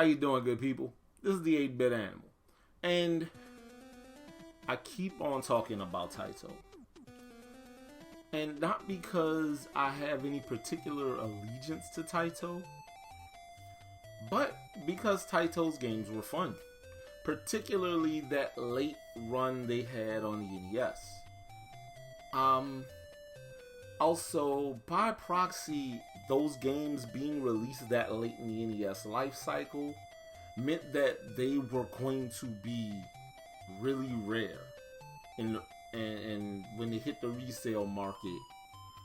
How you doing, good people? This is the 8-Bit Animal. And I keep on talking about Taito. And not because I have any particular allegiance to Taito, but because Taito's games were fun. Particularly that late run they had on the NES. Also, by proxy, those games being released that late in the NES life cycle meant that they were going to be really rare. And when they hit the resale market,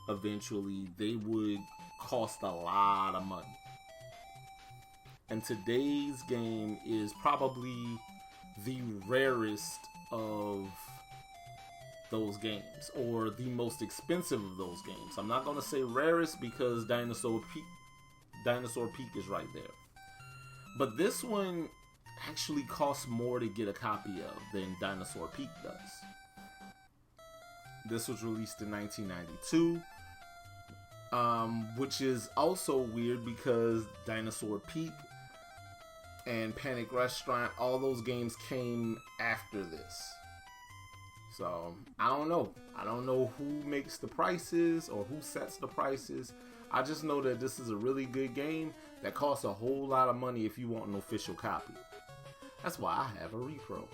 eventually, they would cost a lot of money. And today's game is probably the rarest of those games, or the most expensive of those games. I'm not going to say rarest because Dinosaur Peak is right there. But this one actually costs more to get a copy of than Dinosaur Peak does. This was released in 1992. Which is also weird because Dinosaur Peak and Panic Restaurant, all those games came after this. So, I don't know. I don't know who makes the prices or who sets the prices. I just know that this is a really good game that costs a whole lot of money if you want an official copy. That's why I have a repro.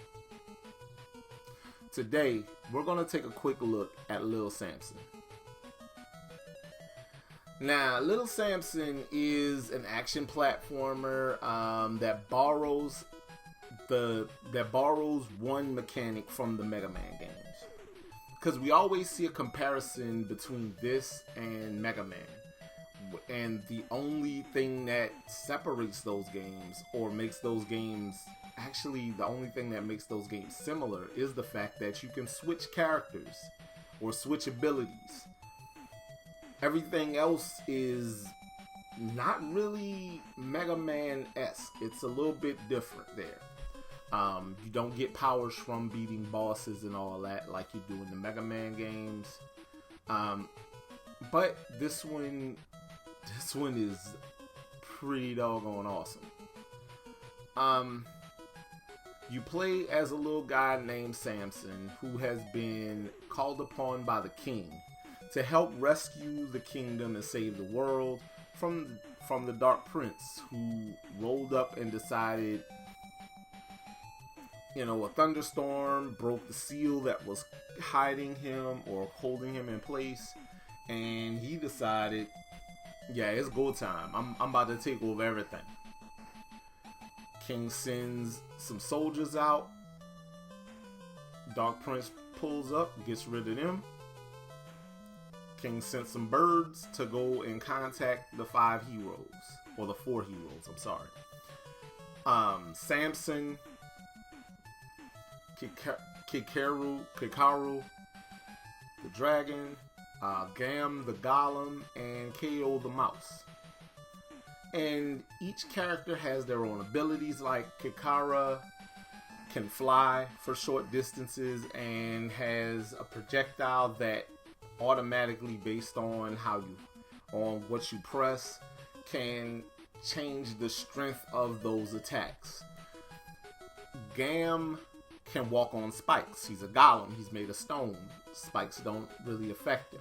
Today, we're going to take a quick look at Little Samson. Now, Little Samson is an action platformer that borrows one mechanic from the Mega Man games. Because we always see a comparison between this and Mega Man. And the only thing that separates those games, or makes those games, actually the only thing that makes those games similar, is the fact that you can switch characters or switch abilities. Everything else is not really Mega Man-esque. It's a little bit different there. You don't get powers from beating bosses and all that like you do in the Mega Man games. But this one is pretty doggone awesome. You play as a little guy named Samson who has been called upon by the king to help rescue the kingdom and save the world from the Dark Prince, who rolled up and decided, a thunderstorm broke the seal that was hiding him or holding him in place, and he decided, yeah, it's go time. I'm about to take over everything. King sends some soldiers out. Dark Prince pulls up, gets rid of them. King sent some birds to go and contact the 5 heroes, or the 4 heroes, I'm sorry. Samson, Kikaru, the dragon, Gam, the golem, and Ko, the mouse. And each character has their own abilities, like Kikara can fly for short distances and has a projectile that automatically, based on what you press, can change the strength of those attacks. Gam can walk on spikes. He's a golem. He's made of stone. Spikes don't really affect him.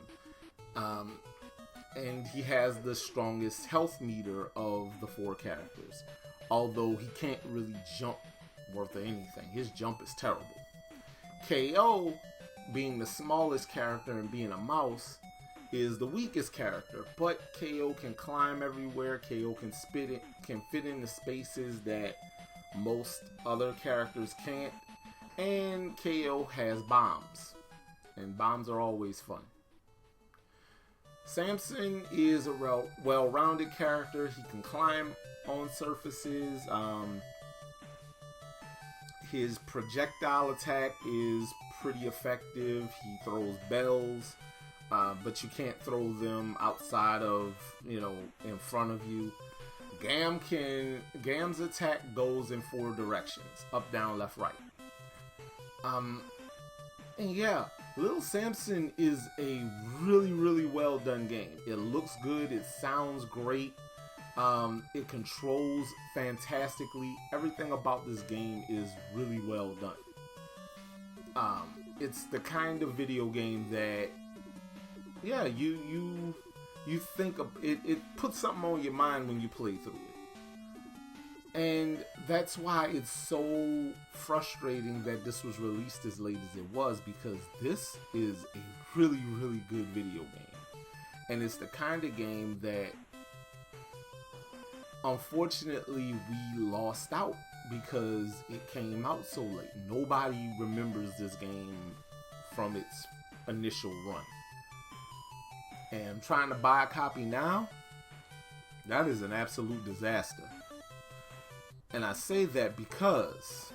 And he has the strongest health meter of the 4 characters. Although he can't really jump worth of anything. His jump is terrible. Ko, being the smallest character and being a mouse, is the weakest character. But Ko can climb everywhere. Ko can fit into spaces that most other characters can't. And Ko has bombs. And bombs are always fun. Samson is a well-rounded character. He can climb on surfaces. His projectile attack is pretty effective. He throws bells, but you can't throw them outside of, in front of you. Gam's attack goes in 4 directions: up, down, left, right. And yeah, Little Samson is a really, really well done game. It looks good. It sounds great. It controls fantastically. Everything about this game is really well done. It's the kind of video game that, yeah, you think of it. It puts something on your mind when you play through it, and that's why it's so frustrating that this was released as late as it was, because this is a really, really good video game, and it's the kind of game that, unfortunately, we lost out because it came out so late. Nobody remembers this game from its initial run. And trying to buy a copy now, that is an absolute disaster. And I say that because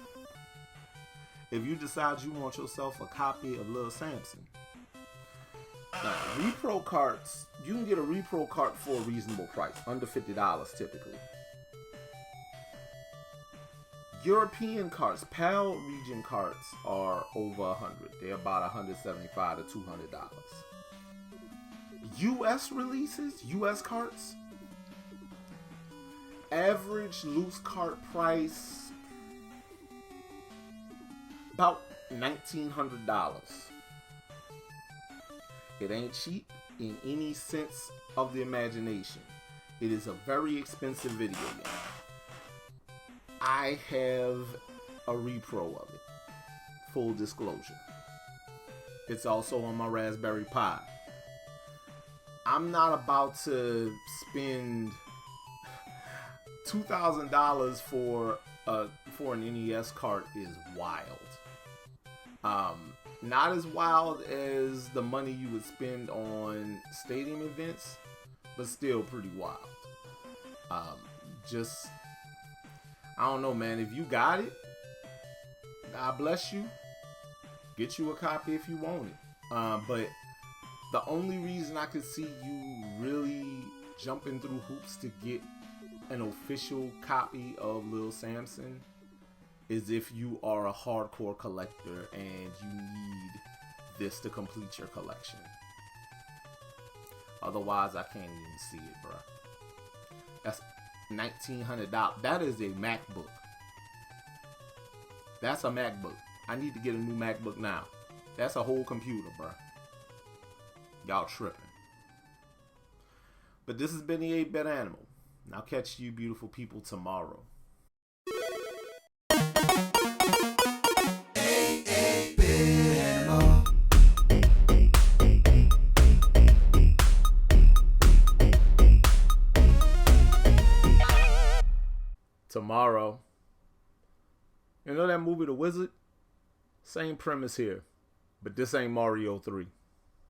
if you decide you want yourself a copy of Little Samson, repro carts, you can get a repro cart for a reasonable price, under $50 typically. European carts, PAL region carts, are over $100. They're about $175 to $200. US releases, US carts, average loose cart price about $1,900. It ain't cheap in any sense of the imagination. It is a very expensive video game. I have a repro of it. Full disclosure. It's also on my Raspberry Pi. I'm not about to spend $2,000 for an NES cart. Is wild. Not as wild as the money you would spend on stadium events, but still pretty wild. Just, I don't know, man. If you got it, God bless you. Get you a copy if you want it. But the only reason I could see you really jumping through hoops to get an official copy of Little Samson is if you are a hardcore collector and you need this to complete your collection. Otherwise, I can't even see it, bro. That's $1,900. That is a MacBook. That's a MacBook. I need to get a new MacBook now. That's a whole computer, bro. Y'all tripping. But this has been the 8-Bit Animal. And I'll catch you beautiful people tomorrow. Tomorrow. You know that movie The Wizard? Same premise here. But this ain't Mario 3.